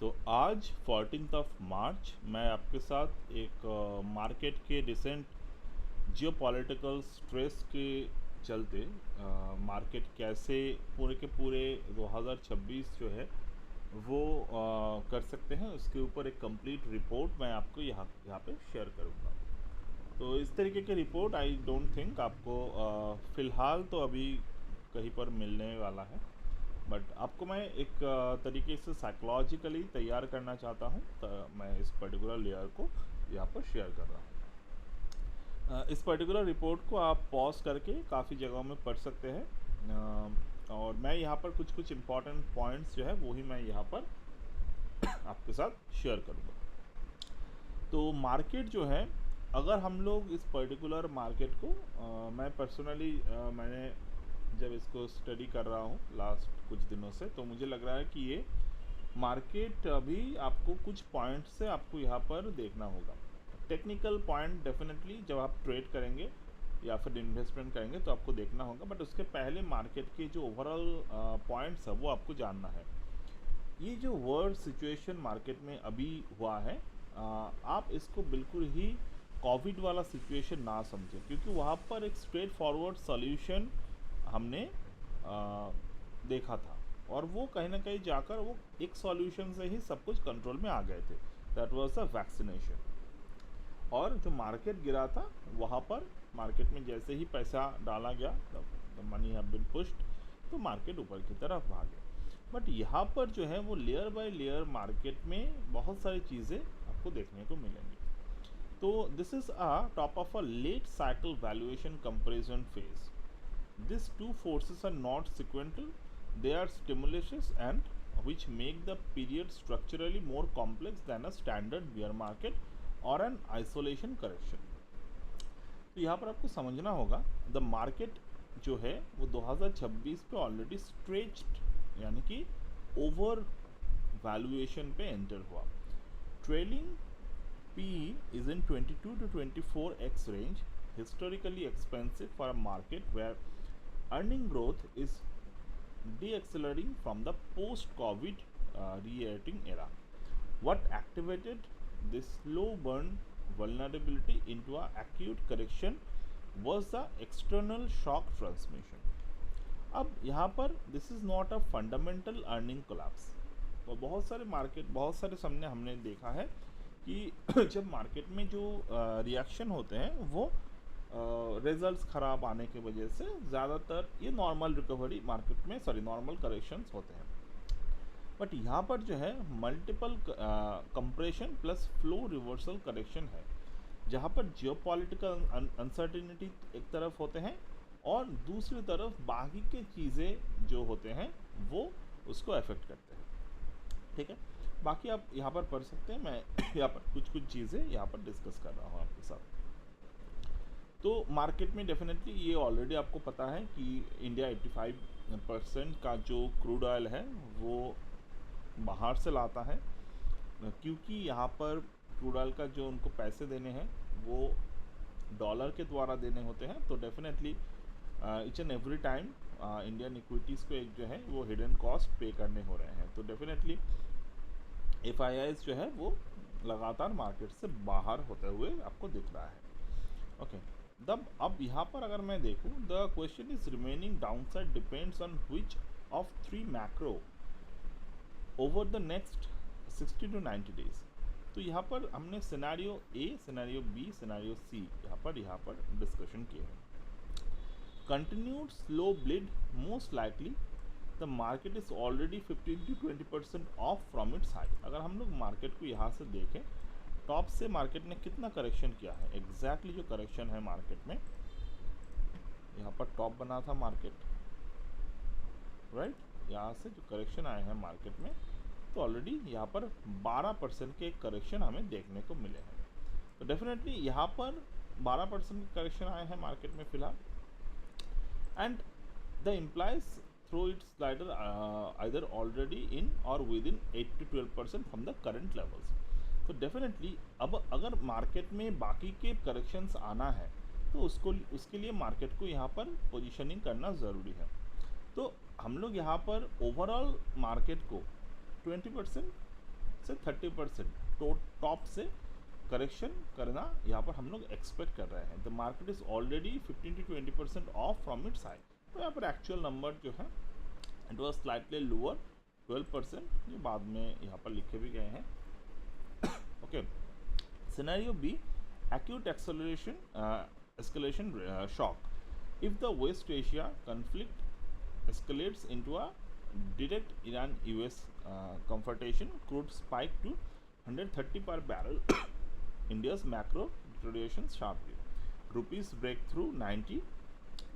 तो आज 14th of March मैं आपके साथ एक मार्केट के रिसेंट जियोपॉलिटिकल स्ट्रेस के चलते मार्केट कैसे पूरे के पूरे 2026 जो है वो कर सकते हैं उसके ऊपर एक कंप्लीट रिपोर्ट मैं आपको यहाँ पे शेयर करूँगा। तो इस तरीके की रिपोर्ट आई डोंट थिंक आपको फ़िलहाल तो अभी कहीं पर मिलने वाला है, बट आपको मैं एक तरीके से साइकोलॉजिकली तैयार करना चाहता हूँ, तो मैं इस पर्टिकुलर लेयर को यहाँ पर शेयर कर रहा हूँ। इस पर्टिकुलर रिपोर्ट को आप पॉज करके काफ़ी जगहों में पढ़ सकते हैं, और मैं यहाँ पर कुछ कुछ इम्पॉर्टेंट पॉइंट्स जो है वही मैं यहाँ पर आपके साथ शेयर करूँगा। तो मार्केट जो है, अगर हम लोग इस पर्टिकुलर मार्केट को मैं पर्सनली मैंने जब इसको स्टडी कर रहा हूँ लास्ट कुछ दिनों से, तो मुझे लग रहा है कि ये मार्केट अभी आपको कुछ पॉइंट से आपको यहाँ पर देखना होगा। टेक्निकल पॉइंट डेफिनेटली जब आप ट्रेड करेंगे या फिर इन्वेस्टमेंट करेंगे तो आपको देखना होगा, बट उसके पहले मार्केट के जो ओवरऑल पॉइंट्स है वो आपको जानना है। ये जो वर्ल्ड सिचुएशन मार्केट में अभी हुआ है, आप इसको बिल्कुल ही कोविड वाला सिचुएशन ना समझें, क्योंकि वहाँ पर एक स्ट्रेट फॉरवर्ड सॉल्यूशन हमने देखा था, और वो कहीं ना कहीं जाकर वो एक सॉल्यूशन से ही सब कुछ कंट्रोल में आ गए थे, दैट वाज द वैक्सीनेशन। और जो मार्केट गिरा था वहाँ पर मार्केट में जैसे ही पैसा डाला गया, the money have been pushed, तो मार्केट ऊपर की तरफ भागे। बट यहाँ पर जो है वो लेयर बाय लेयर मार्केट में बहुत सारी चीज़ें आपको देखने को मिलेंगी। तो this is a top of a late cycle valuation comparison phase. These two forces are not sequential, they are stimuluses and which make the period structurally more complex than a standard bear market or an isolation correction. तो यहाँ पर आपको समझना होगा the market जो है वो 2026 पे ऑलरेडी स्ट्रेच्ड यानी कि ओवर वैल्यूएशन पे एंटर हुआ। Trailing PE is in 22 to 24x range, historically expensive for a market where earning growth is deaccelerating from the post-COVID re-rating era. What activated this slow burn vulnerability into a acute correction was the external shock transmission. अब यहाँ पर this is not a fundamental earning collapse. तो बहुत सारे market, बहुत सारे सामने हमने देखा है कि जब मार्केट में जो रिएक्शन होते हैं वो रिजल्ट्स ख़राब आने की वजह से ज़्यादातर ये नॉर्मल रिकवरी मार्केट में नॉर्मल करेक्शंस होते हैं। बट यहाँ पर जो है multiple compression plus flow reversal correction है, जहाँ पर जियोपॉलिटिकल अनसर्टिनिटी एक तरफ होते हैं और दूसरी तरफ बाकी के चीज़ें जो होते हैं वो उसको अफेक्ट करते हैं। ठीक है, बाकी आप यहाँ पर पढ़ सकते हैं, मैं यहाँ पर कुछ कुछ चीज़ें यहाँ पर डिस्कस कर रहा हूँ आपके साथ। तो मार्केट में डेफिनेटली ये ऑलरेडी आपको पता है कि इंडिया 85% का जो क्रूड ऑयल है वो बाहर से लाता है, क्योंकि यहाँ पर क्रूड ऑयल का जो उनको पैसे देने हैं वो डॉलर के द्वारा देने होते हैं। तो definitely each and every time Indian equities को एक जो है वो हिडन कॉस्ट पे करने हो रहे हैं। तो डेफिनेटली FIIs जो है वो लगातार मार्केट से बाहर होते हुए आपको दिख रहा है। ओके, अब यहाँ पर अगर मैं देखूँ, the question is remaining downside depends on which of 3 macro over the next 60 to 90 days. तो यहाँ पर हमने scenario A, scenario B, scenario C यहाँ पर डिस्कशन किए हैं। Continued slow bleed, most likely the market is already 15 to 20% of from its high. अगर हम लोग मार्केट को यहाँ से देखें, टॉप से मार्केट ने कितना करेक्शन किया है, एग्जैक्टली जो करेक्शन है मार्केट में, यहाँ पर टॉप बना था मार्केट, राइट, यहाँ से जो करेक्शन आए हैं मार्केट में, तो ऑलरेडी यहाँ पर 12% के करेक्शन हमें देखने को मिले हैं। तो डेफिनेटली यहाँ पर 12% के करेक्शन आए हैं मार्केट में फिलहाल, and the employees through its slider either already in or within 8 to 12% from the current levels. तो डेफिनेटली अब अगर मार्केट में बाकी के करेक्शंस आना है तो उसके लिए मार्केट को यहाँ पर पोजीशनिंग करना ज़रूरी है। तो हम लोग यहाँ पर ओवरऑल मार्केट को 20% से 30% टॉप से करेक्शन करना यहाँ पर हम लोग एक्सपेक्ट कर रहे हैं। The market is already 15 to 20% of from its high. तो यहाँ पर एक्चुअल नंबर जो है इट वॉज स्लाइटली लोअर 12%, ये बाद में यहाँ पर लिखे भी गए हैं। Okay, scenario B, acute acceleration escalation shock. If the West Asia conflict escalates into a direct Iran-US confrontation, crude spike to 130 per barrel. India's macro deterioration sharply. Rupees break through 90.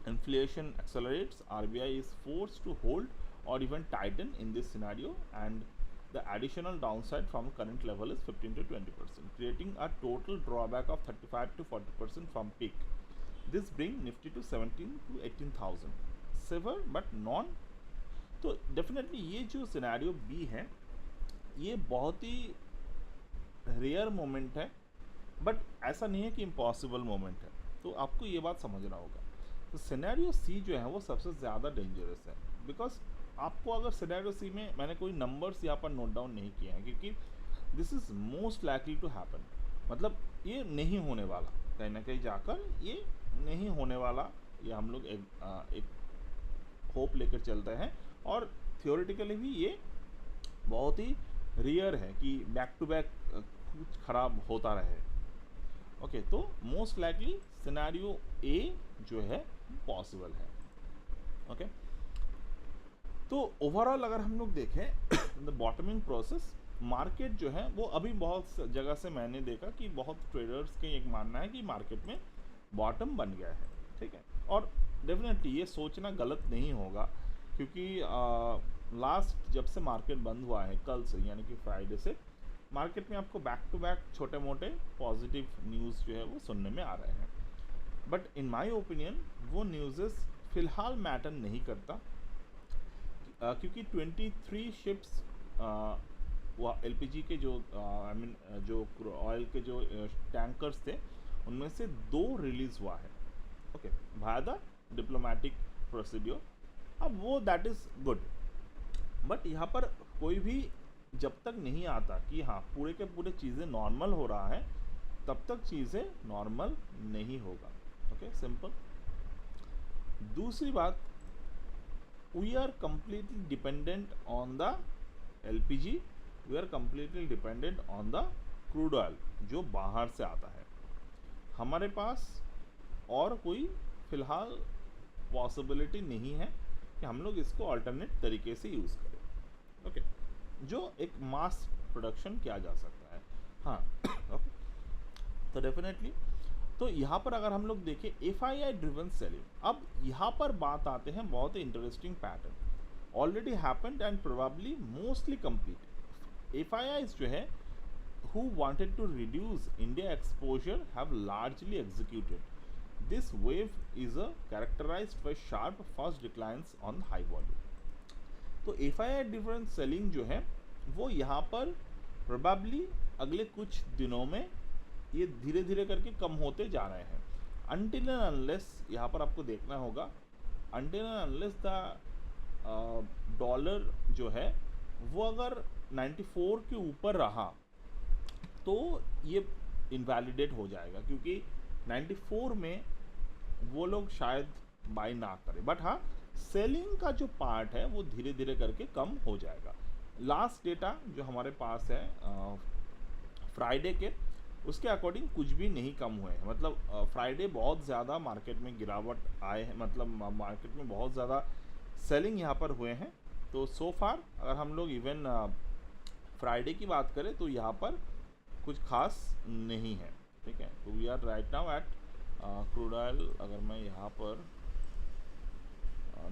Inflation accelerates. RBI is forced to hold or even tighten in this scenario, and the additional downside from current level is 15 to 20%, creating a total drawback of 35 to 40% from peak. This brings Nifty to 17 to 18,000. Severe but non. तो definitely ये जो scenario B है ये बहुत ही rare moment है, but ऐसा नहीं है कि इम्पॉसिबल मोमेंट है। तो आपको ये बात समझना होगा। तो सिनेरियो सी जो है वो सबसे ज़्यादा डेंजरस है, बिकॉज आपको अगर सिनेरियो सी में मैंने कोई नंबर्स यहाँ पर नोट डाउन नहीं किए हैं, क्योंकि this is most likely to happen, मतलब ये नहीं होने वाला, कहीं ना कहीं जाकर ये नहीं होने वाला, ये हम लोग एक होप लेकर चलते हैं। और थियोरेटिकली भी ये बहुत ही रेयर है कि बैक टू बैक कुछ ख़राब होता रहे। ओके, तो मोस्ट लाइकली सिनेरियो ए जो है पॉसिबल है। ओके, तो ओवरऑल अगर हम लोग देखें द बॉटमिंग प्रोसेस, मार्केट जो है वो अभी बहुत जगह से मैंने देखा कि बहुत ट्रेडर्स का एक मानना है कि मार्केट में बॉटम बन गया है। ठीक है, और डेफिनेटली ये सोचना गलत नहीं होगा, क्योंकि लास्ट जब से मार्केट बंद हुआ है कल से, यानी कि फ्राइडे से, मार्केट में आपको बैक टू बैक छोटे मोटे पॉजिटिव न्यूज़ जो है वो सुनने में आ रहे हैं। बट इन माय ओपिनियन वो न्यूज़ेस फ़िलहाल मैटर नहीं करता, क्योंकि 23 शिप्स वो एलपीजी के जो आई मीन जो ऑयल के जो टैंकर्स थे उनमें से 2 रिलीज़ हुआ है। Okay, by the diplomatic procedure. अब वो दैट इज़ गुड, बट यहाँ पर कोई भी जब तक नहीं आता कि हाँ पूरे के पूरे चीज़ें नॉर्मल हो रहा है, तब तक चीज़ें नॉर्मल नहीं होगा। Okay, simple. दूसरी बात, we are completely dependent on the LPG, we are completely dependent on the crude oil जो बाहर से आता है। हमारे पास और कोई फ़िलहाल पॉसिबिलिटी नहीं है कि हम लोग इसको अल्टरनेट तरीके से यूज़ करें। ओके, जो एक मास प्रोडक्शन किया जा सकता है। हाँ, ओके, तो डेफिनेटली तो यहाँ पर अगर हम लोग देखें FII ड्रिवन सेलिंग, अब यहाँ पर बात आते हैं बहुत ही interesting pattern, already happened and probably mostly complete. FIIs जो है who wanted to reduce India exposure have largely executed. This wave is characterized by sharp first declines on high volume. तो FII ड्रिवन सेलिंग जो है वो यहाँ पर probably अगले कुछ दिनों में ये धीरे धीरे करके कम होते जा रहे हैं। अनटिल एंड अनलेस, यहाँ पर आपको देखना होगा, until and unless the dollar जो है वो अगर 94 के ऊपर रहा तो ये इनवैलिडेट हो जाएगा, क्योंकि 94 में वो लोग शायद बाय ना करें। बट हाँ, सेलिंग का जो पार्ट है वो धीरे धीरे करके कम हो जाएगा। लास्ट डेटा जो हमारे पास है फ्राइडे के, उसके अकॉर्डिंग कुछ भी नहीं कम हुए हैं। मतलब फ्राइडे बहुत ज़्यादा मार्केट में गिरावट आए हैं, मतलब मार्केट में बहुत ज़्यादा सेलिंग यहाँ पर हुए हैं। तो सो फार अगर हम लोग इवन फ्राइडे की बात करें तो यहाँ पर कुछ खास नहीं है। ठीक है, तो we are right now at crude oil, अगर मैं यहाँ पर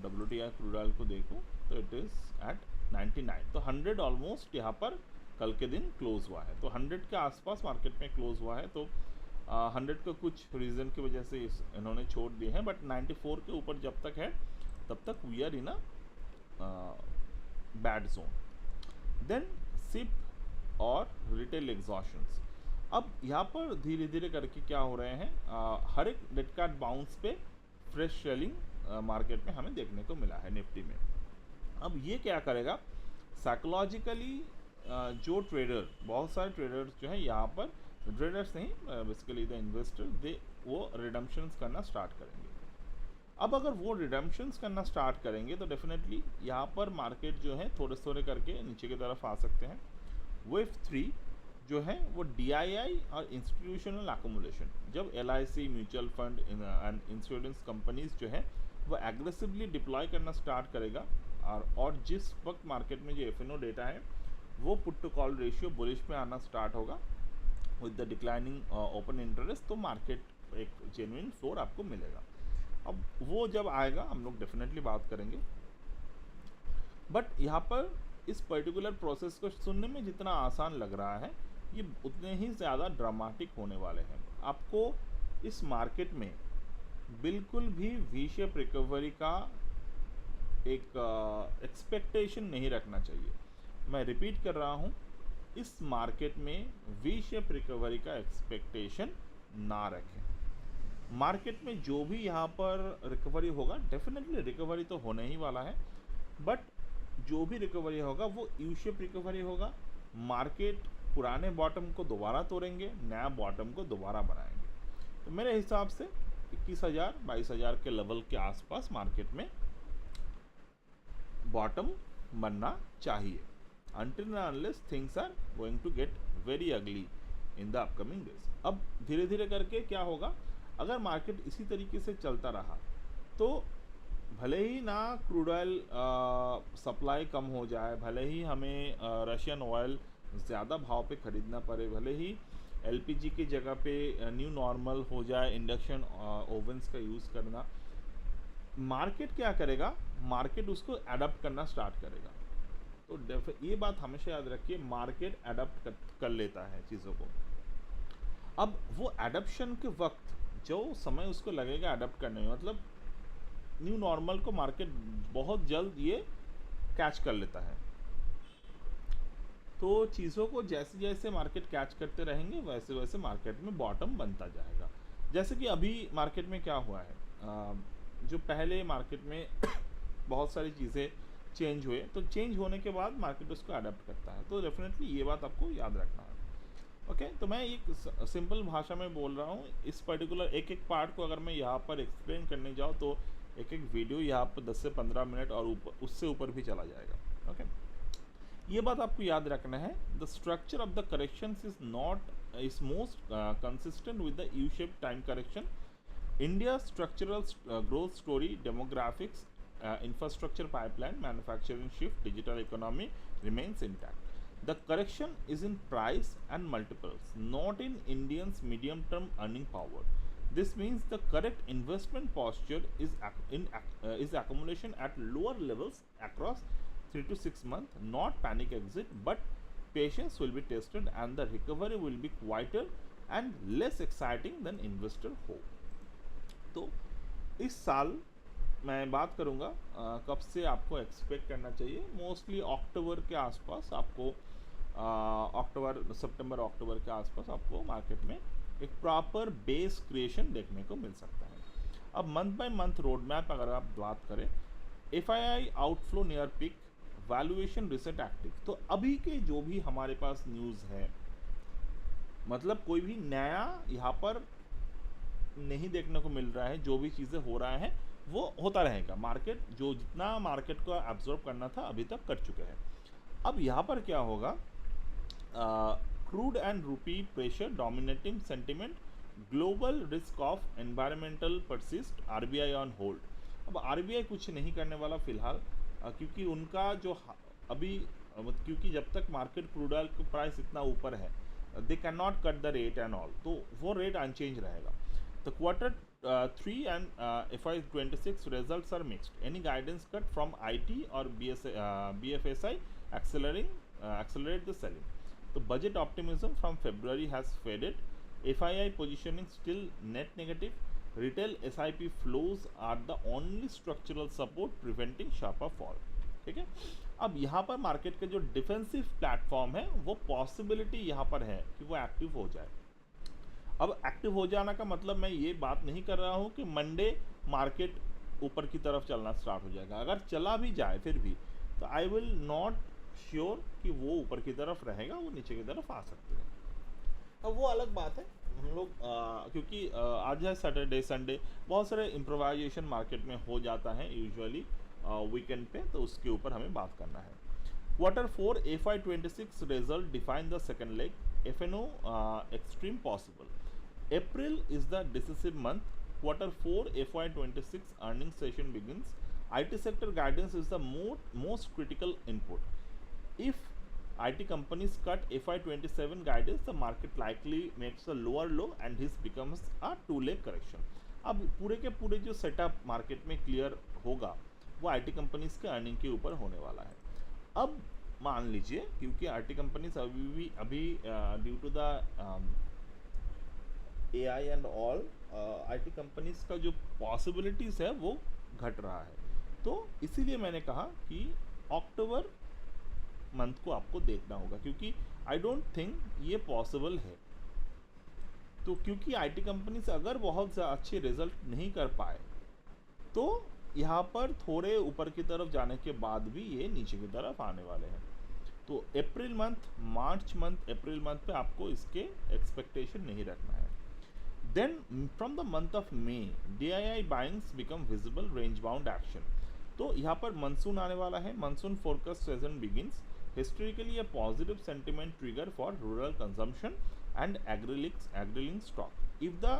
WTI क्रूड ऑयल को देखूँ तो इट इज़ एट 99। तो 100 ऑलमोस्ट यहाँ पर कल के दिन क्लोज़ हुआ है। तो 100 के आसपास मार्केट में क्लोज़ हुआ है। तो 100 का कुछ रीज़न की वजह से इन्होंने छोड़ दिए हैं, बट 94 के ऊपर जब तक है तब तक we are in a bad zone. Then SIP और रिटेल एग्जॉशंस, अब यहाँ पर धीरे धीरे करके क्या हो रहे हैं, हर एक डेट कार्ड बाउंस पे फ्रेश सेलिंग मार्केट में हमें देखने को मिला है निफ्टी में। अब ये क्या करेगा, साइकोलॉजिकली जो ट्रेडर, बहुत सारे ट्रेडर्स जो है यहाँ पर, ट्रेडर्स नहीं बेसिकली द इन्वेस्टर, दे वो रिडम्पशंस करना स्टार्ट करेंगे। अब अगर वो रिडम्पशंस करना स्टार्ट करेंगे तो डेफिनेटली यहाँ पर मार्केट जो है थोड़े थोड़े करके नीचे की तरफ आ सकते हैं। वेव 3 जो है वो DII और इंस्टीट्यूशनल एकोमोडेशन, जब LIC, mutual fund and insurance companies जो है वो एग्रेसिवली डिप्लॉय करना स्टार्ट करेगा, और जिस वक्त मार्केट में जो FNO डेटा है वो put to call ratio bullish में आना स्टार्ट होगा with the declining open interest, तो मार्केट एक जेन्युइन फ्लोर आपको मिलेगा। अब वो जब आएगा हम लोग डेफिनेटली बात करेंगे, बट यहाँ पर इस पर्टिकुलर प्रोसेस को सुनने में जितना आसान लग रहा है ये उतने ही ज़्यादा ड्रामेटिक होने वाले हैं। आपको इस मार्केट में बिल्कुल भी वी शेप रिकवरी का एक एक्सपेक्टेशन नहीं रखना चाहिए। मैं रिपीट कर रहा हूँ, इस मार्केट में वी शेप रिकवरी का एक्सपेक्टेशन ना रखें। मार्केट में जो भी यहाँ पर रिकवरी होगा, डेफिनेटली रिकवरी तो होने ही वाला है, बट जो भी रिकवरी होगा वो यू शेप रिकवरी होगा। मार्केट पुराने बॉटम को दोबारा तोड़ेंगे, नया बॉटम को दोबारा बनाएंगे। तो मेरे हिसाब से 21,000 22,000 के लेवल के आसपास मार्केट में बॉटम बनना चाहिए, until and unless things are going to get very ugly in the upcoming days। अब धीरे धीरे करके क्या होगा, अगर मार्केट इसी तरीके से चलता रहा तो भले ही ना क्रूड ऑयल सप्लाई कम हो जाए, भले ही हमें रशियन ऑयल ज़्यादा भाव पे ख़रीदना पड़े, भले ही LPG की जगह पे न्यू नॉर्मल हो जाए इंडक्शन ओवन्स का यूज़ करना, मार्केट क्या करेगा, मार्केट उसको एडप्ट करना स्टार्ट करेगा। तो ये बात हमेशा याद रखिए, मार्केट एडप्ट कर लेता है चीज़ों को। अब वो एडप्शन के वक्त जो समय उसको लगेगा एडप्ट करने में, मतलब न्यू नॉर्मल को मार्केट बहुत जल्द ये कैच कर लेता है। तो चीज़ों को जैसे जैसे मार्केट कैच करते रहेंगे वैसे वैसे मार्केट में बॉटम बनता जाएगा। जैसे कि अभी मार्केट में क्या हुआ है, जो पहले मार्केट में बहुत सारी चीज़ें चेंज हुए, तो चेंज होने के बाद मार्केट उसको अडेप्ट करता है। तो डेफिनेटली ये बात आपको याद रखना है। ओके, तो मैं एक सिंपल भाषा में बोल रहा हूँ। इस पर्टिकुलर एक एक पार्ट को अगर मैं यहाँ पर एक्सप्लेन करने जाऊँ तो एक एक वीडियो यहाँ पर 10 से 15 मिनट और उससे ऊपर भी चला जाएगा। ओके, ये बात आपको याद रखना है। The structure of the corrections is most consistent with the U shape time correction. India structural growth story, demographics, infrastructure pipeline, manufacturing shift, digital economy remains intact. The correction is in price and multiples, not in Indians' medium-term earning power. This means the correct investment posture is accumulation at lower levels across 3 to 6 months, not panic exit, but patience will be tested and the recovery will be quieter and less exciting than investor hope. तो इस साल मैं बात करूंगा कब से आपको expect करना चाहिए। मोस्टली अक्टूबर के आसपास आपको सितंबर अक्टूबर के आसपास आपको मार्केट में एक प्रॉपर बेस क्रिएशन देखने को मिल सकता है। अब month by month road map अगर आप बात करें, FII outflow near peak, valuation reset active. तो अभी के जो भी हमारे पास न्यूज़ है, मतलब कोई भी नया यहाँ पर नहीं देखने को मिल रहा है, जो भी चीज़ें हो रहा है वो होता रहेगा। मार्केट जो जितना मार्केट को एब्जॉर्ब करना था अभी तक कर चुके हैं। अब यहाँ पर क्या होगा, क्रूड एंड रूपी pressure dominating sentiment, global risk of environmental persist, RBI on hold. अब RBI कुछ नहीं करने वाला फिलहाल, क्योंकि उनका जो अभी क्योंकि जब तक मार्केट क्रूड ऑयल का प्राइस इतना ऊपर है, they can not cut the rate and all, तो वो रेट अनचेंज रहेगा। The quarter 3 and FY 26 results are mixed. Any guidance cut from IT or BFSI accelerate the selling. The budget optimism from February has faded. FII positioning still net negative. Retail SIP flows are the only structural support preventing sharper fall. ठीक है, अब यहाँ पर market का जो defensive platform है वो possibility यहाँ पर है कि वो एक्टिव हो जाए। अब एक्टिव हो जाना का मतलब मैं ये बात नहीं कर रहा हूँ कि मंडे मार्केट ऊपर की तरफ चलना स्टार्ट हो जाएगा। अगर चला भी जाए फिर भी, तो आई विल नॉट श्योर कि वो ऊपर की तरफ रहेगा, वो नीचे की तरफ आ सकते हैं। अब वो अलग बात है, हम लोग क्योंकि आज है सैटरडे संडे, बहुत सारे इम्प्रोवाइजेशन मार्केट में हो जाता है यूजुअली वीकेंड पे, तो उसके ऊपर हमें बात करना है। Q4 FY26 result define the second leg. FNO extreme possible. April is the decisive month. Q4 FY26 earnings session begins. IT sector guidance is the most critical input. If IT companies cut FY27 guidance, the market likely makes a lower low and this becomes a two-leg correction. अब पूरे के पूरे जो setup market में clear होगा वो IT companies के earning के ऊपर होने वाला है। अब मान लीजिए क्योंकि आईटी कंपनीज अभी due to the AI and all IT companies का जो पॉसिबिलिटीज़ है वो घट रहा है, तो इसीलिए मैंने कहा कि अक्टूबर मंथ को आपको देखना होगा, क्योंकि आई डोंट थिंक ये पॉसिबल है। तो क्योंकि आईटी कंपनीज अगर बहुत अच्छे रिजल्ट नहीं कर पाए तो यहाँ पर थोड़े ऊपर की तरफ जाने के बाद भी ये नीचे की तरफ आने वाले हैं। तो April month, March month, April month पे आपको इसके एक्सपेक्टेशन नहीं रखना है। Then from the month of May DII buyings become visible range bound action. तो यहाँ पर मानसून आने वाला है, monsoon forecast season begins, historically a positive sentiment trigger for rural consumption and agri-linked stock. If the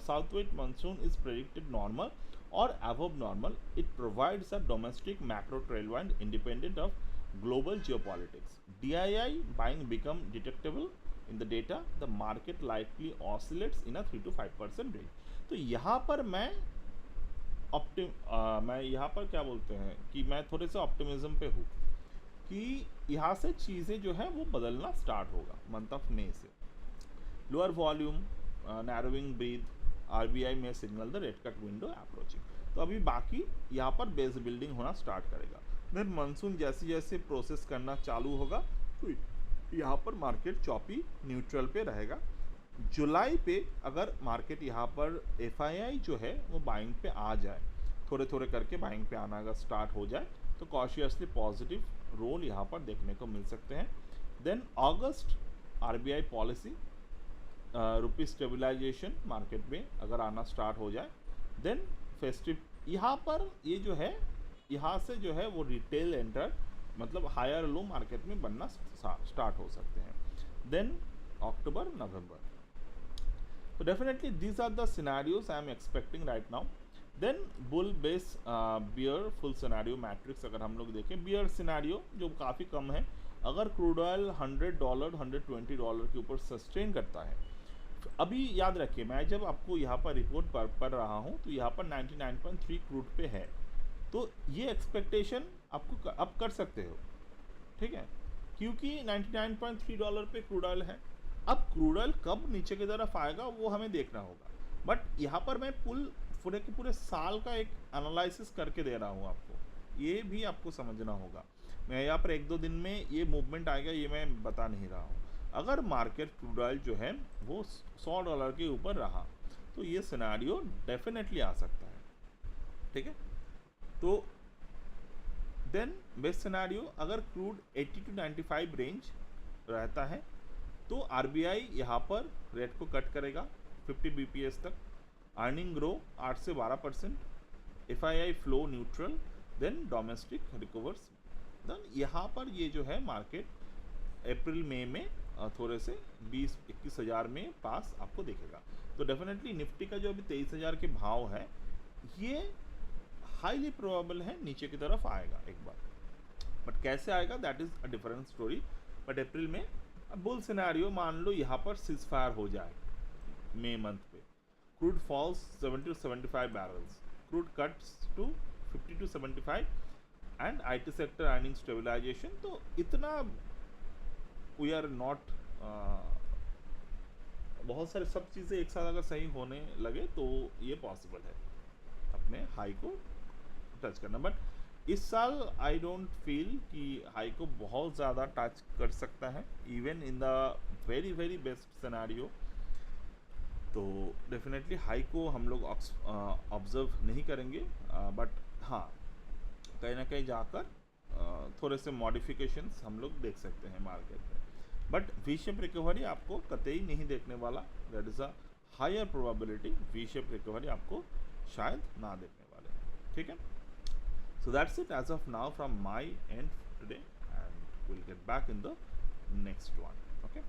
southwest monsoon is predicted normal or above normal, it provides a domestic macro tailwind independent of global geopolitics. DII buying become detectable in the data. The market likely oscillates in a 3 to 5% range. तो यहाँ पर मैं यहाँ पर क्या बोलते हैं कि मैं थोड़े से ऑप्टिमिज्म पे हूँ कि यहाँ से चीज़ें जो है वो बदलना स्टार्ट होगा मंथ ऑफ मे से। Lower volume, narrowing breadth, RBI में signal the rate cut window approaching. तो अभी बाकी यहाँ पर बेस बिल्डिंग होना स्टार्ट करेगा। देन मानसून जैसे जैसे प्रोसेस करना चालू होगा तो यहाँ पर मार्केट चॉपी न्यूट्रल पे रहेगा। जुलाई पे अगर मार्केट यहाँ पर FII जो है वो बाइंग पे आ जाए, थोड़े थोड़े करके बाइंग पे आना अगर स्टार्ट हो जाए तो कॉशियसली पॉजिटिव रोल यहाँ पर देखने को मिल सकते हैं। देन अगस्त RBI पॉलिसी, रुपी स्टेबलाइजेशन मार्केट में अगर आना स्टार्ट हो जाए, देन फेस्टिव यहाँ पर ये जो है यहाँ से जो है वो रिटेल एंटर मतलब हायर लो मार्केट में बनना स्टार्ट हो सकते हैं। देन अक्टूबर नवंबर, तो definitely these are the scenarios I am expecting right now. Then bull base bear full scenario matrix अगर हम लोग देखें, बियर सिनेरियो जो काफ़ी कम है, अगर क्रूड ऑयल $100 $120 के ऊपर सस्टेन करता है। अभी याद रखिए मैं जब आपको यहाँ पर रिपोर्ट पढ़ रहा हूँ तो यहाँ पर 99.3 क्रूड पे है, तो ये एक्सपेक्टेशन आपको अब कर सकते हो, ठीक है, क्योंकि $99.3 पे क्रूड ऑयल है। अब क्रूड ऑयल कब नीचे की तरफ आएगा वो हमें देखना होगा, बट यहाँ पर मैं पूरे के पूरे साल का एक एनालिसिस करके दे रहा हूँ आपको, ये भी आपको समझना होगा। मैं यहाँ पर एक दो दिन में ये मूवमेंट आएगा ये मैं बता नहीं रहा हूँ। अगर मार्केट क्रूड ऑयल जो है वो $100 के ऊपर रहा तो ये सिनेरियो डेफिनेटली आ सकता है, ठीक है। तो देन बेस्ट सिनेरियो अगर क्रूड 80 to 95 रेंज रहता है तो RBI यहाँ पर रेट को कट करेगा 50 BPS तक, अर्निंग ग्रो 8 से 12%, FII flow neutral, then domestic recovers. Then यहाँ पर ये जो है मार्केट अप्रैल मई में थोड़े से 20-21 हज़ार में पास आपको दिखेगा। तो डेफिनेटली निफ्टी का जो अभी 23,000 के भाव है ये हाईली प्रोबेबल है नीचे की तरफ आएगा एक बार, बट कैसे आएगा that is a different story. But April में बुल सिनेरियो मान लो यहाँ पर सीज फायर हो जाए मई मंथ पे, crude falls 70 to 75 barrels, crude cuts to 50 to 75 and IT sector earning stabilisation, तो इतना वी आर नॉट बहुत सारे सब चीज़ें एक साथ अगर सही होने लगे तो ये पॉसिबल है अपने हाई को टच करना। बट इस साल आई डोंट फील कि हाई को बहुत ज़्यादा टच कर सकता है even in the very very best scenario. तो डेफिनेटली हाई को हम लोग ऑब्जर्व नहीं करेंगे, बट हाँ कहीं ना कहीं जाकर थोड़े से मॉडिफिकेशंस हम लोग देख सकते हैं मार्केट में, बट वी शेप रिकवरी आपको कतई नहीं देखने वाला। That is a higher probability V shape recovery आपको शायद ना देखने वाले हैं, ठीक है। So that's it as of now from my end today, and will get back in the next one, okay.